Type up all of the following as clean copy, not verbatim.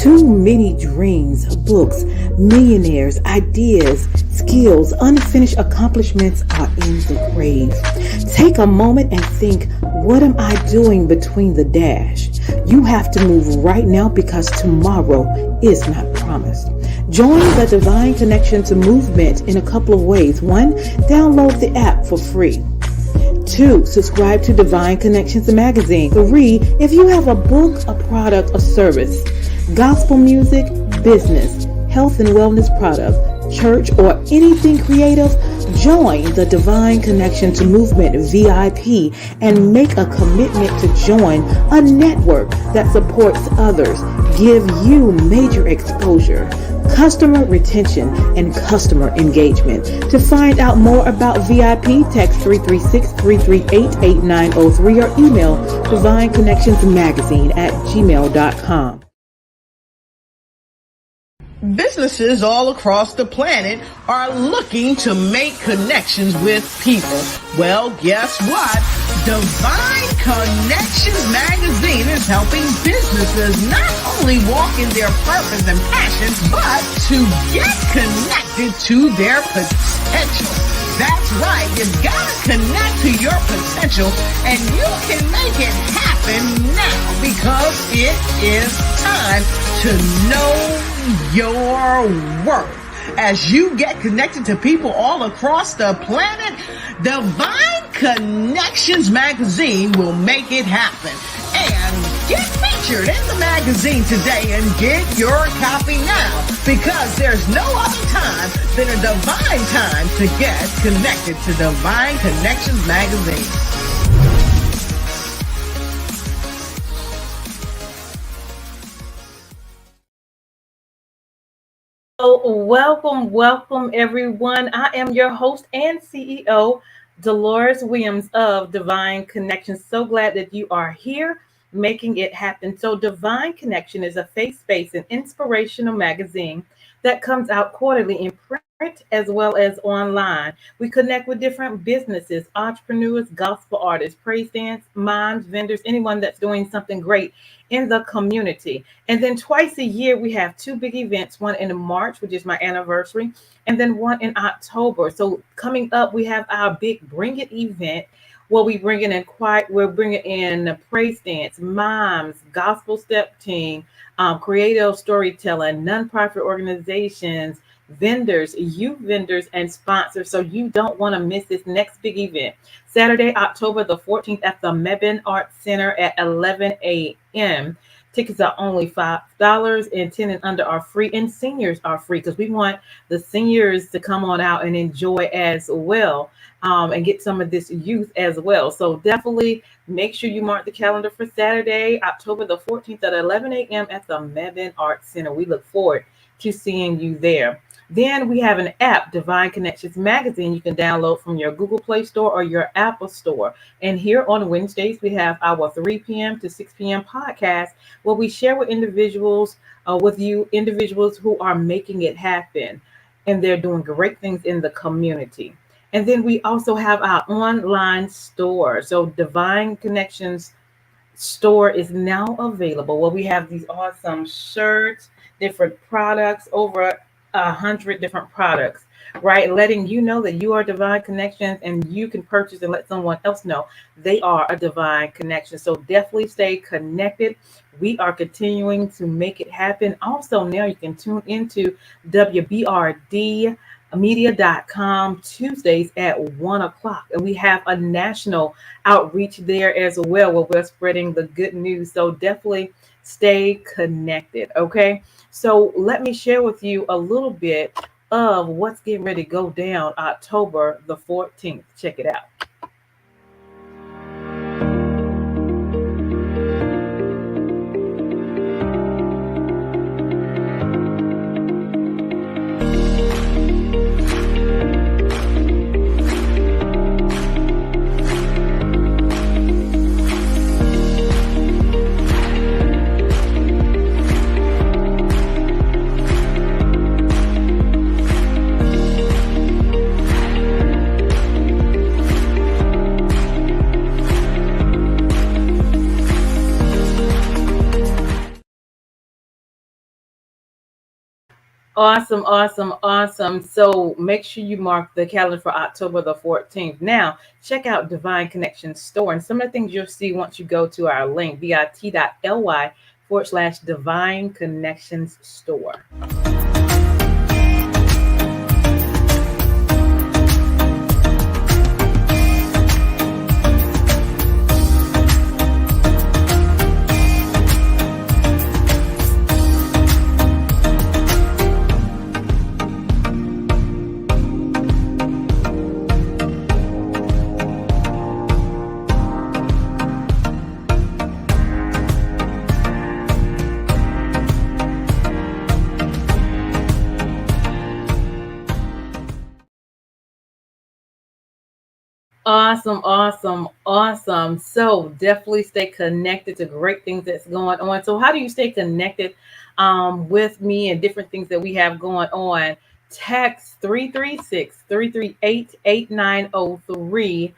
Too many dreams, books, millionaires, ideas, skills, unfinished accomplishments are in the grave. Take a moment and think, what am I doing between the dash? You have to move right now because tomorrow is not promised. Join the Divine Connections movement in a couple of ways. 1, download the app for free. 2, subscribe to Divine Connections magazine. 3, if you have a book, a product, a service, gospel music, business, health and wellness product, church, or anything creative, join the Divine Connections movement VIP and make a commitment to join a network that supports others, give you major exposure, customer retention, and customer engagement. To find out more about VIP, text 336-338-8903 or email divineconnectionsmagazine@gmail.com. Businesses all across the planet are looking to make connections with people. Well, guess what? Divine Connections magazine is helping businesses not only walk in their purpose and passions, but to get connected to their potential. That's right. You've got to connect to your potential, and you can make it happen now because it is time to know your worth. As you get connected to people all across the planet, Divine Connections magazine will make it happen. And get featured in the magazine today and get your copy now, because there's no other time than a divine time to get connected to Divine Connections magazine. Welcome everyone. I am your host and CEO, Deloris Williams of Divine Connections. So glad that you are here making it happen. So Divine Connection is a faith-based and inspirational magazine that comes out quarterly in print as well as online. We connect with different businesses, entrepreneurs, gospel artists, praise dance, moms, vendors, anyone that's doing something great in the community. And then twice a year, we have 2 big events, one in March, which is my anniversary, and then one in October. So coming up, we have our big Bring It event where we're bringing in praise dance, moms, gospel step team, creative storytelling, nonprofit organizations, vendors, youth vendors, and sponsors. So you don't want to miss this next big event. Saturday, October the 14th at the Mebane Arts Center at 11 a.m. Tickets are only $5, and 10 and under are free, and seniors are free because we want the seniors to come on out and enjoy as well, and get some of this youth as well. So definitely make sure you mark the calendar for Saturday, October the 14th at 11 a.m. at the Mebane Arts Center. We look forward to seeing you there. Then we have an app, Divine Connections magazine, you can download from your Google Play Store or your Apple Store. And here on Wednesdays, we have our 3 p.m. to 6 p.m. podcast where we share with individuals who are making it happen, and they're doing great things in the community. And then we also have our online store. So Divine Connections store is now available where we have these awesome shirts, different products, over 100 different products, right? Letting you know that you are Divine Connections, and you can purchase and let someone else know they are a Divine Connection. So definitely stay connected. We are continuing to make it happen. Also, now you can tune into WBRDmedia.com Tuesdays at 1 o'clock. And we have a national outreach there as well where we're spreading the good news. So definitely stay connected, okay? So let me share with you a little bit of what's getting ready to go down October the 14th. Check it out. Awesome, awesome, awesome. So make sure you mark the calendar for October the 14th. Now, check out Divine Connections Store and some of the things you'll see once you go to our link, bit.ly/Divine Connections Store. Awesome, awesome, awesome. So definitely stay connected to great things that's going on. So how do you stay connected with me and different things that we have going on? Text 336-338-8903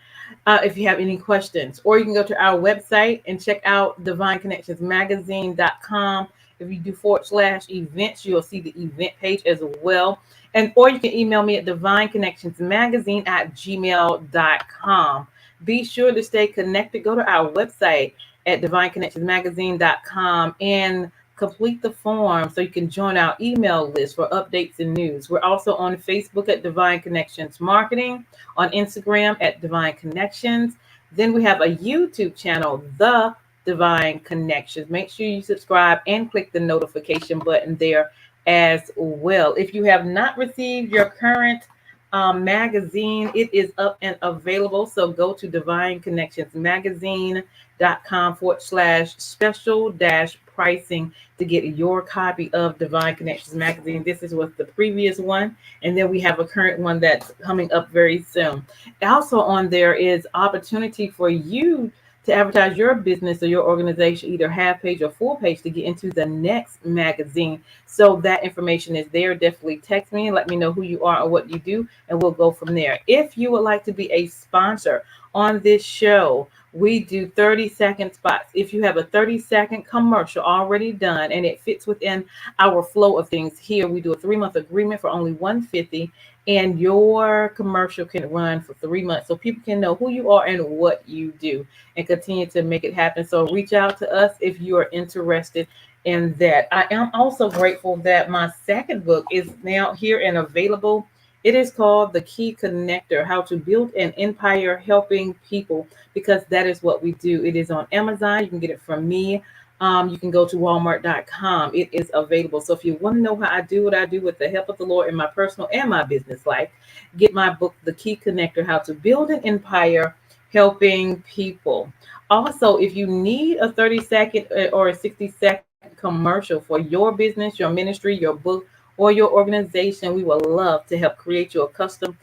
if you have any questions. Or you can go to our website and check out divineconnectionsmagazine.com. If you do /events, you'll see the event page as well. And or you can email me at divineconnectionsmagazine@gmail.com. Be sure to stay connected. Go to our website at divineconnectionsmagazine.com and complete the form so you can join our email list for updates and news. We're also on Facebook at Divine Connections Marketing, on Instagram at Divine Connections. Then we have a YouTube channel, The Divine Connections. Make sure you subscribe and click the notification button there as well. If you have not received your current magazine, it is up and available. So go to divineconnectionsmagazine.com /special pricing to get your copy of Divine Connections Magazine. This is what the previous one, and then we have a current one that's coming up very soon. Also on there is opportunity for you to advertise your business or your organization, either half page or full page, to get into the next magazine. So that information is there. Definitely text me and let me know who you are or what you do, and we'll go from there. If you would like to be a sponsor on this show, we do 30-second spots. If you have a 30-second commercial already done and it fits within our flow of things here, we do a 3-month agreement for only $150, and your commercial can run for 3 months so people can know who you are and what you do and continue to make it happen. So reach out to us if you are interested in that. I am also grateful that my second book is now here and available. It is called The Key Connector: How to Build an Empire Helping People, because that is what we do. It is on Amazon. You can get it from me. You can go to walmart.com. It is available. So if you want to know how I do what I do with the help of the Lord in my personal and my business life, get my book, The Key Connector: How to Build an Empire Helping People. Also, if you need a 30-second or a 60-second commercial for your business, your ministry, your book, or your organization, we would love to help create you a custom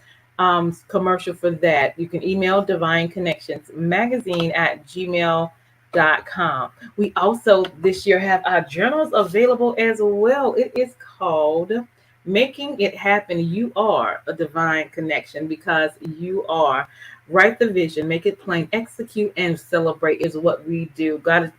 commercial for that. You can email Divine Connections Magazine at gmail.com. We also this year have our journals available as well. It is called Making It Happen. You are a divine connection because you are. Write the vision, make it plain, execute and celebrate is what we do. God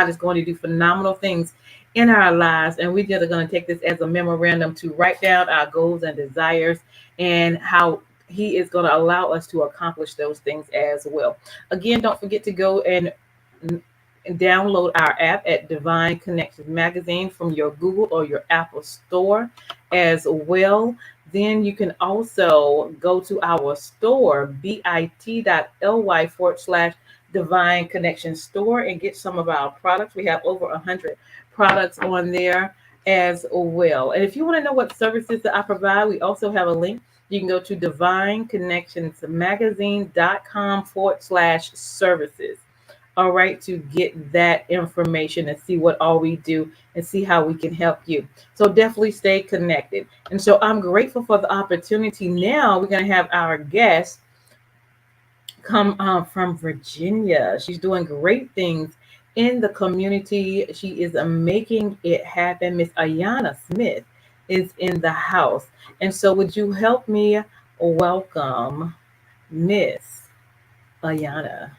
is going to do phenomenal things in our lives, and we're just going to take this as a memorandum to write down our goals and desires and how he is going to allow us to accomplish those things as well. Again, don't forget to go and download our app at Divine Connections Magazine from your Google or your Apple store as well. Then you can also go to our store, bit.ly /Divine Connection Store, and get some of our products. We have over 100 products on there as well. And if you want to know what services that I provide, we also have a link. You can go to divineconnectionsmagazine.com /services. All right, to get that information and see what all we do and see how we can help you. So definitely stay connected. And so I'm grateful for the opportunity. Now we're going to have our guest come from Virginia. She's doing great things in the community. She is making it happen. Miss Ayanna Smith is in the house. And so would you help me welcome Miss Ayanna?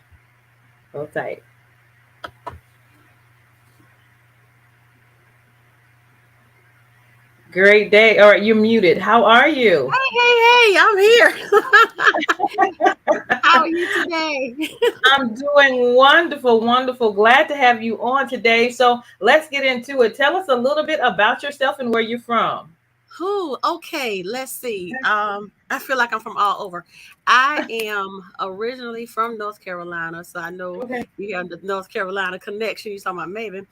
Hold tight. Great day. All right, you're muted. How are you? Hey, I'm here. How are you today? I'm doing wonderful, wonderful. Glad to have you on today. So let's get into it. Tell us a little bit about yourself and where you're from. Who? Okay, let's see. I feel like I'm from all over. I am originally from North Carolina, so I know Okay. you have the North Carolina connection. You're talking about maybe, and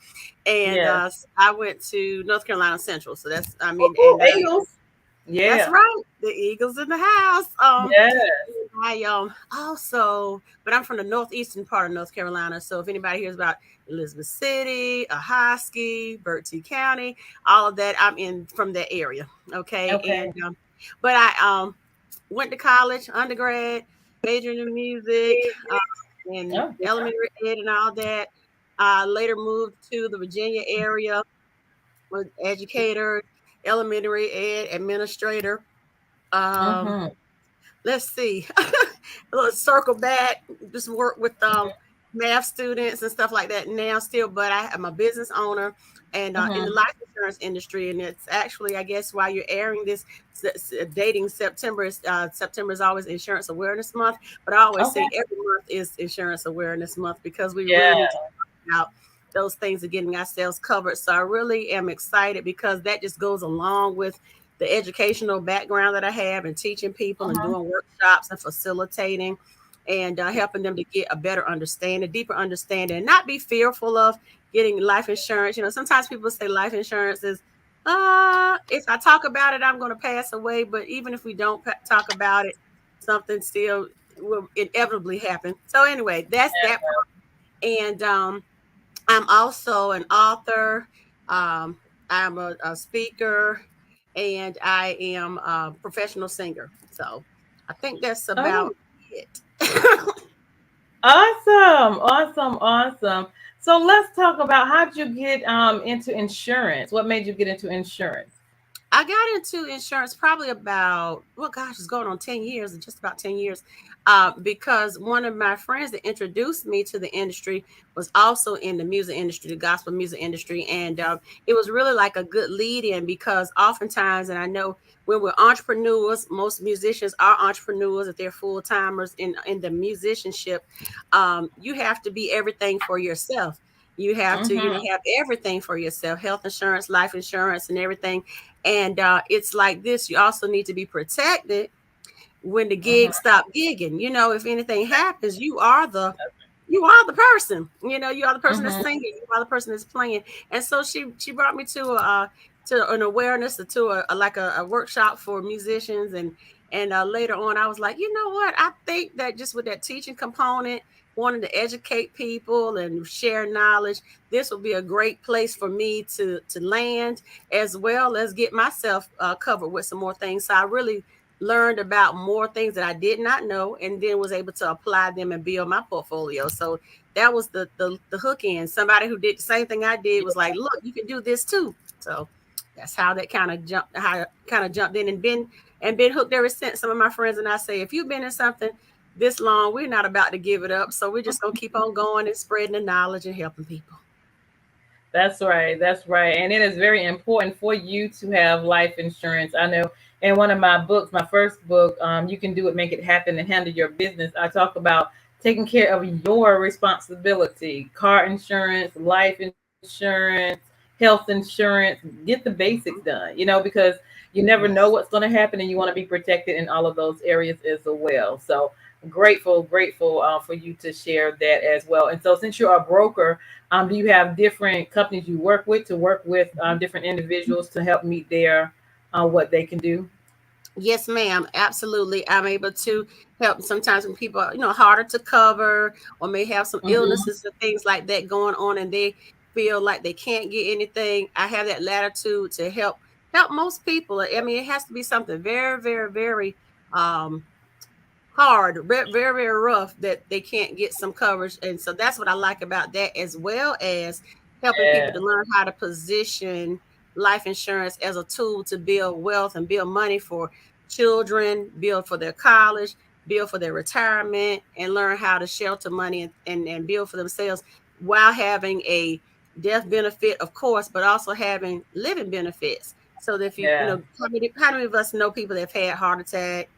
Yes. I went to North Carolina Central. So that's, I mean, Woohoo, Eagles. that's Yeah. right. The Eagles in the house. Yes. I also, but I'm from the northeastern part of North Carolina. So if anybody hears about Elizabeth City, Ahoskie, Bertie County, all of that, I'm in from that area. Okay, Okay. but I went to college, undergrad, majoring in music, and Oh, good. elementary ed and all that. Later moved to the Virginia area, was educator, elementary ed administrator. Um, Mm-hmm. let's see. Let's circle back. Just work with math students and stuff like that now still, but I am a business owner and in the Mm-hmm. life insurance industry. And it's actually, I guess, while you're airing this, dating September is September is always Insurance Awareness Month, but I always Okay. say every month is Insurance Awareness Month because we really Yeah. need to talk about those things of getting ourselves covered. So I really am excited because that just goes along with the educational background that I have and teaching people and Mm-hmm. doing workshops and facilitating and helping them to get a better understanding, deeper understanding, and not be fearful of getting life insurance. You know, sometimes people say life insurance is, if I talk about it, I'm going to pass away. But even if we don't talk about it, something still will inevitably happen. So anyway, that's that part. And I'm also an author. Um, I'm a speaker, and I am a professional singer. So I think that's Oh, about it. awesome. Awesome. Awesome. So let's talk about how did you get into insurance? What made you get into insurance? I got into insurance probably about, well, gosh, it's going on 10 years, just about 10 years, because one of my friends that introduced me to the industry was also in the music industry, the gospel music industry. And it was really like a good lead in because oftentimes, and I know when we're entrepreneurs, most musicians are entrepreneurs if they're full timers in the musicianship. You have to be everything for yourself. You have to, Mm-hmm. have everything for yourself, health insurance, life insurance, and everything. And it's like this, you also need to be protected when the Mm-hmm. gigs stop gigging. If anything happens, you are the person. You are the person that's Mm-hmm. singing. You are the person that's playing. And so she brought me to an awareness, to a workshop for musicians, and later on I was like, you know what? I think that just with that teaching component, wanting to educate people and share knowledge, this will be a great place for me to land as well as get myself covered with some more things. So I really learned about more things that I did not know, and then was able to apply them and build my portfolio. So that was the hook in. Somebody who did the same thing I did was like, "Look, you can do this too." So that's how that kind of jumped in, and been hooked ever since. Some of my friends and I say, if you've been in something this long, we're not about to give it up. So we're just gonna keep on going and spreading the knowledge and helping people. That's right. That's right. And it is very important for you to have life insurance. I know in one of my books, my first book, You Can Do It, Make It Happen, and Handle Your Business, I talk about taking care of your responsibility, car insurance, life insurance, health insurance, get the basics done, because you never know Yes. what's going to happen and you want to be protected in all of those areas as well. So grateful, grateful for you to share that as well. And so since you're a broker, do you have different companies you work with to work with different individuals to help meet their what they can do? Yes, ma'am. Absolutely. I'm able to help sometimes when people are, harder to cover or may have some Hmm. illnesses and things like that going on and they feel like they can't get anything. I have that latitude to help most people. I mean, it has to be something very, very, very um hard, very, very rough that they can't get some coverage. And so that's what I like about that, as well as helping people to Yeah. learn how to position life insurance as a tool to build wealth and build money for children, build for their college, build for their retirement, and learn how to shelter money and build for themselves while having a death benefit, of course, but also having living benefits. So that if you Yeah. know, how many of us know people that have had heart attack,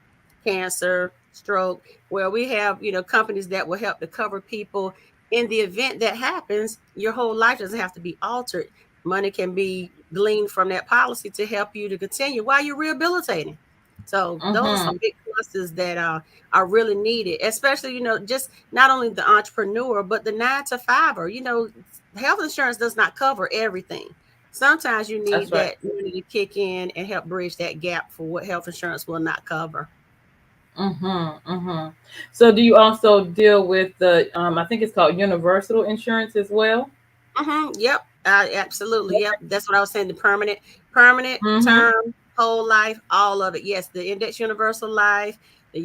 cancer, stroke, where we have, companies that will help to cover people in the event that happens. Your whole life doesn't have to be altered. Money can be gleaned from that policy to help you to continue while you're rehabilitating. So those are Mm-hmm. some big pluses that are really needed, especially, just not only the entrepreneur, but the 9 to 5er. Health insurance does not cover everything. Sometimes you That's need right. that money to kick in and help bridge that gap for what health insurance will not cover. Mm-hmm. Mm-hmm. So do you also deal with the I think it's called universal insurance as well? Yep. Absolutely. Yep. That's what I was saying. The permanent Mm-hmm. term, whole life, all of it. Yes, the index universal life, and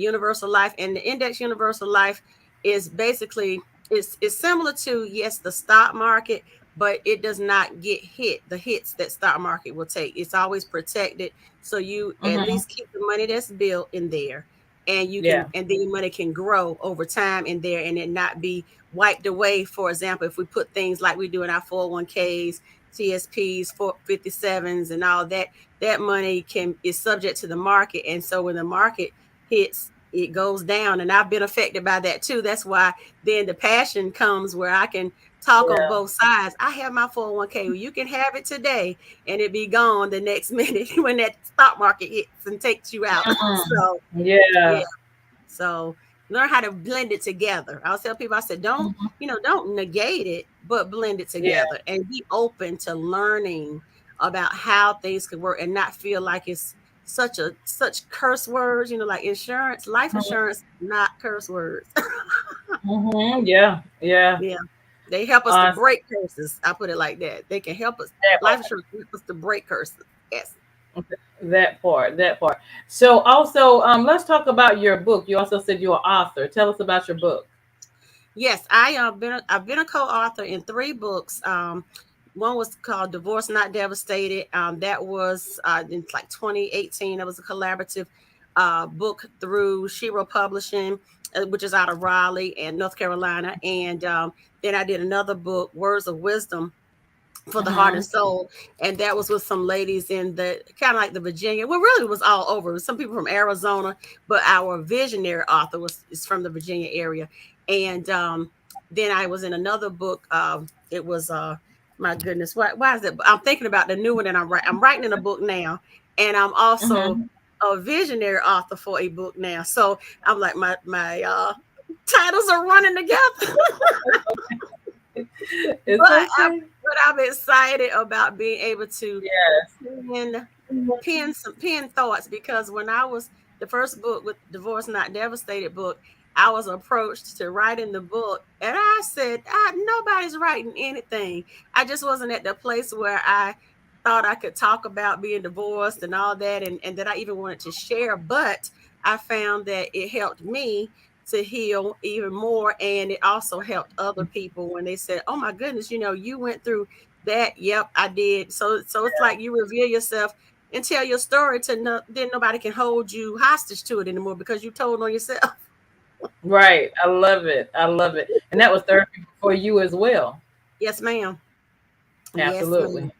the index universal life is basically it's similar to, yes, the stock market, but it does not get hit the hits that stock market will take. It's always protected, so you at Mm-hmm. least keep the money that's built in there, and you can Yeah. and then your money can grow over time in there, and it not be wiped away. For example, if we put things like we do in our 401ks, TSPs, 457s, and all that, that money can is subject to the market. And so when the market hits, it goes down. And I've been affected by that too. That's why then the passion comes where I can talk on Yeah. both sides. I have my 401k. Well, you can have it today and it be gone the next minute when that stock market hits and takes you out. Mm. So yeah. Yeah. So learn how to blend it together. I'll tell people, I said, Mhm. don't negate it, but blend it Yeah. together and be open to learning about how things could work and not feel like it's such curse words, like insurance, life Mhm. insurance, not curse words. Mhm. Yeah. Yeah. Yeah. They help us to Uh, break curses. I put it like that. They can help us. that Life insurance can help us to break curses. Yes. part. That part. That part. So also, let's talk about your book. You also said you're an author. Tell us about your book. Yes, I've been a co-author in 3 books. One was called "Divorce Not Devastated." That was in like 2018. That was a collaborative book through Shiro Publishing, which is out of Raleigh and North Carolina. And then I did another book, "Words of Wisdom for the Heart and Mhm. Soul," and that was with some ladies in the kind of like the Virginia. Well, really, it was all over. Some people from Arizona, but our visionary author was is from the Virginia area. And then I was in another book. It was my goodness, why is it? I'm thinking about the new one, and I'm writing in a book now, and I'm also Mhm. a visionary author for a book now. So I'm like my titles are running together. It's but I okay. but I'm excited about being able to Yes. pen pen thoughts, because when I was the first book with Divorce Not Devastated book, I was approached to write in the book, and I said, nobody's writing anything. I just wasn't at the place where I thought I could talk about being divorced and all that, and that I even wanted to share. But I found that it helped me to heal even more, and it also helped other people when they said, "Oh my goodness, you went through that." Yep, I did. So it's like you reveal yourself and tell your story to then nobody can hold you hostage to it anymore because you told on yourself. Right. I love it. I love it. And that was therapy for you as well. Yes, ma'am. Yes, Absolutely. ma'am.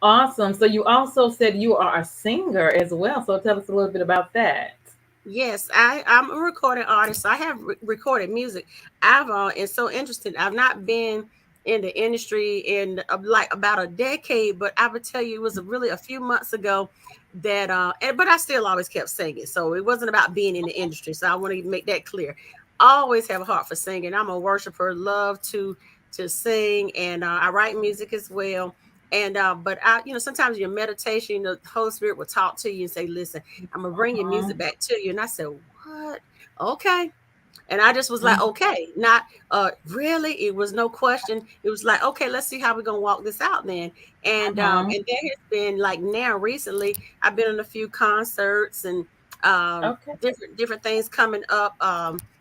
Awesome. So you also said you are a singer as well. So tell us a little bit about that. Yes, I'm a recording artist. I have recorded music. I've It's so interesting. I've not been in the industry in like about a decade, but I would tell you it was really a few months ago that but I still always kept singing. So it wasn't about being in the industry. So I want to make that clear. I always have a heart for singing. I'm a worshiper, love to sing, and I write music as well. And but sometimes your meditation, the Holy Spirit will talk to you and say, "Listen, I'm gonna bring your Mhm. music back to you." And I said, "What? Okay." And I just was like, Mhm. "Okay," not really. It was no question. It was like, "Okay, let's see how we're gonna walk this out then." Mhm. And there has been like now recently, I've been in a few concerts and Okay. different things coming up.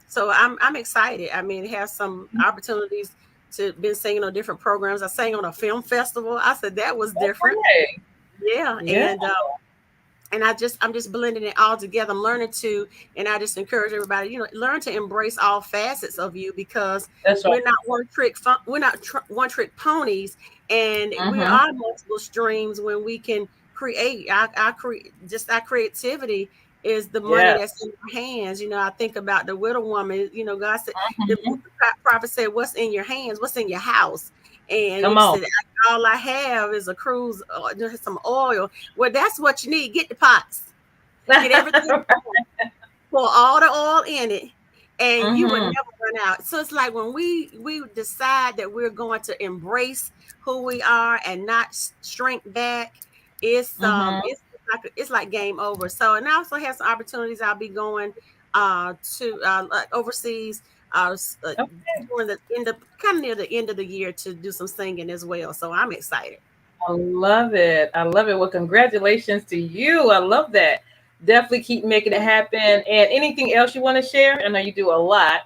So I'm excited. I mean, have some opportunities to been singing on different programs. I sang on a film festival. I said that was different. Okay. Yeah, Yeah. and and I'm just blending it all together. I'm learning to, and I just encourage everybody, learn to embrace all facets of you, because That's right. we're not we're not one trick ponies, and we Mm-hmm. are multiple streams when we can create. Our creativity is the money Yes. that's in our hands. I think about the widow woman. God said, the Mm-hmm. prophet said, "What's in your hands? What's in your house?" And Come he on. said, "All I have is a cruise, some oil." Well, that's what you need. Get the pots, get everything, pour all the oil in it, and you would Mm-hmm. never run out. So it's like when we decide that we're going to embrace who we are and not shrink back, Mm-hmm. it's like game over. So, and I also have some opportunities. I'll be going to like overseas Okay. during the end of kind of near the end of the year to do some singing as well. So I'm excited. I love it. I love it. Well, congratulations to you. I love that. Definitely keep making it happen. And anything else you want to share? I know you do a lot.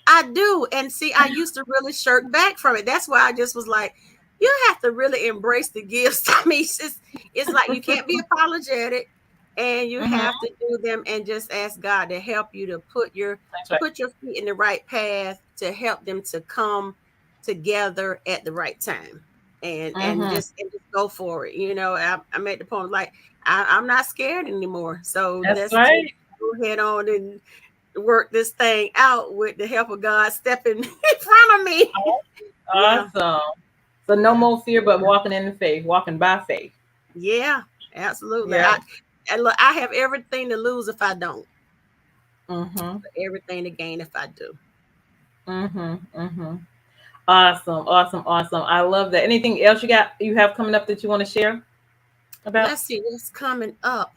I do. And see, I used to really shirk back from it. That's why I just was like, you have to really embrace the gifts. I mean, it's like you can't be apologetic, and you Mm-hmm. have to do them and just ask God to help you to That's right. put your feet in the right path to help them to come together at the right time. Mm-hmm. And just go for it. I'm at the point like I'm not scared anymore. So That's let's just right. go ahead on and work this thing out with the help of God stepping in front of me. Yeah, Awesome. So no yeah, more fear, but walking in the faith, walking by faith. yeah, absolutely. Yeah. And look, I have everything to lose if I don't, Mm-hmm. but everything to gain if I do. Mm-hmm. Mm-hmm. Awesome. Awesome. Awesome. I love that. Anything else you have coming up that you want to share about? Let's see what's coming up.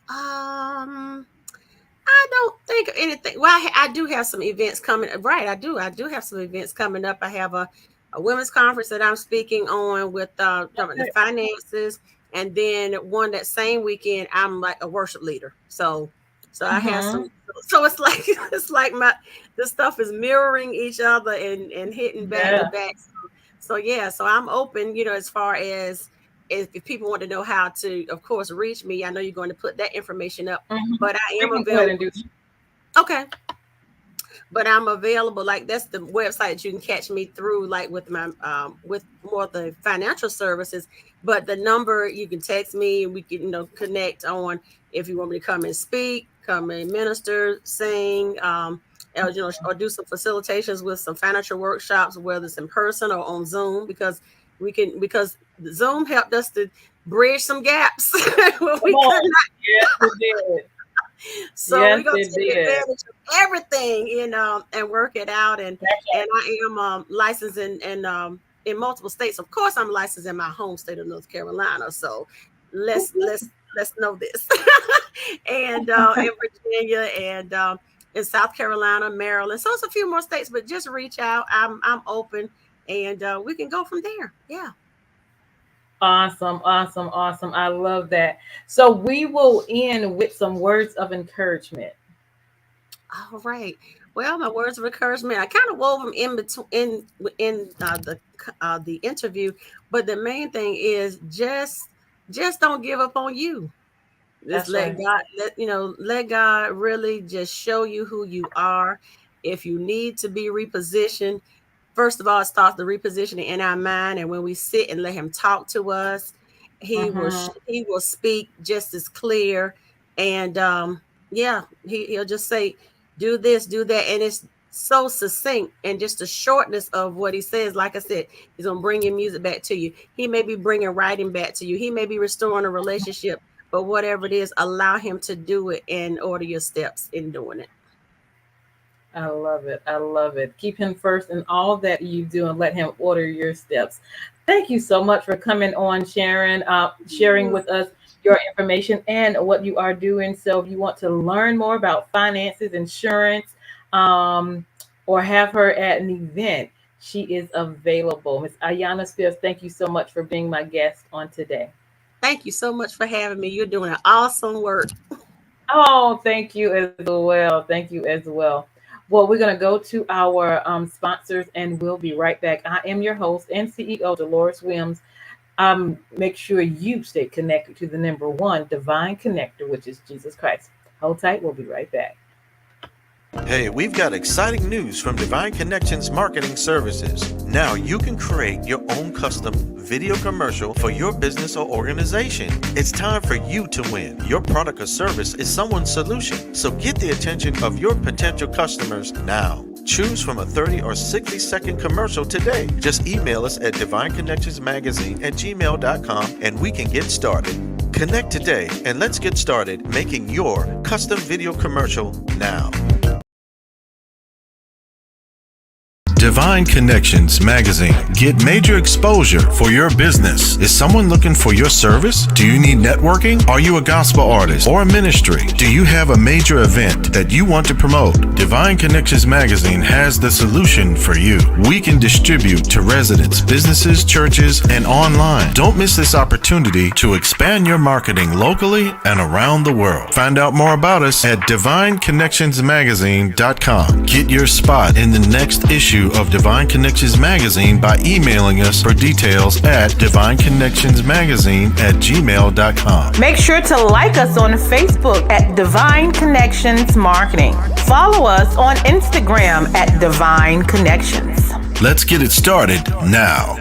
I don't think of anything. Well, I do have some events coming. Right, I do. I do have some events coming up. I have a women's conference that I'm speaking on with talking about the Okay. finances, and then one that same weekend I'm like a worship leader. So I have Mm-hmm. some. So it's like it's like my this stuff is mirroring each other and hitting back to Yeah. back. So yeah, so I'm open. As far as if people want to know how to, of course, reach me. I know you're going to put that information up, Mm-hmm. but I We am can go ahead and available. do that. Okay. But I'm available. Like that's the website that you can catch me through, like with my with more of the financial services. But the number you can text me and we can connect on if you want me to come and speak, come and minister, sing, or do some facilitations with some financial workshops, whether it's in person or on Zoom, because Zoom helped us to bridge some gaps when Come we could. on. Yes, it did. So Yes, we're gonna it take did. advantage of everything, and work it out. That's And right. I am licensed in multiple states. Of course, I'm licensed in my home state of North Carolina. So let's know this. And in Virginia and in South Carolina, Maryland. So it's a few more states, but just reach out. I'm open, and we can go from there. Yeah. Awesome, awesome, awesome. I love that. So we will end with some words of encouragement. All right. Well, my words of encouragement, I kind of wove them in between in the interview, but the main thing is just don't give up on you. Just That's right. let God really just show you who you are. If you need to be repositioned, first of all, it starts the repositioning in our mind, and when we sit and let Him talk to us, Mm-hmm. He will speak just as clear, and yeah, he'll just say, "Do this, do that," and it's so succinct, and just the shortness of what He says. Like I said, He's gonna bring your music back to you. He may be bringing writing back to you. He may be restoring a relationship, but whatever it is, allow Him to do it and order your steps in doing it. I love it. I love it. Keep him first in all that you do and let him order your steps. Thank you so much for coming on, Sharon, sharing with us your information and what you are doing. So, if you want to learn more about finances, insurance, um, or have her at an event, she is available. Miss Ayanna Spears, thank you so much for being my guest on today. Thank you so much for having me. You're doing an awesome work. Oh, thank you as well. Thank you as well. Well, we're going to go to our sponsors and we'll be right back. I am your host and CEO, Deloris Williams. Make sure you stay connected to the number one divine connector, which is Jesus Christ. Hold tight. We'll be right back. Hey, we've got exciting news from Divine Connections Marketing Services. Now you can create your own custom video commercial for your business or organization. It's time for you to win. Your product or service is someone's solution, so get the attention of your potential customers now. Choose from a 30 or 60-second commercial today. Just email us at divineconnectionsmagazine@gmail.com and we can get started. Connect today and let's get started making your custom video commercial now. Divine Connections Magazine. Get major exposure for your business. Is someone looking for your service? Do you need networking? Are you a gospel artist or a ministry? Do you have a major event that you want to promote? Divine Connections Magazine has the solution for you. We can distribute to residents, businesses, churches, and online. Don't miss this opportunity to expand your marketing locally and around the world. Find out more about us at divineconnectionsmagazine.com. Get your spot in the next issue of Divine Connections Magazine by emailing us for details at divineconnectionsmagazine@gmail.com. Make sure to like us on Facebook at Divine Connections Marketing. Follow us on Instagram at Divine Connections. Let's get it started now.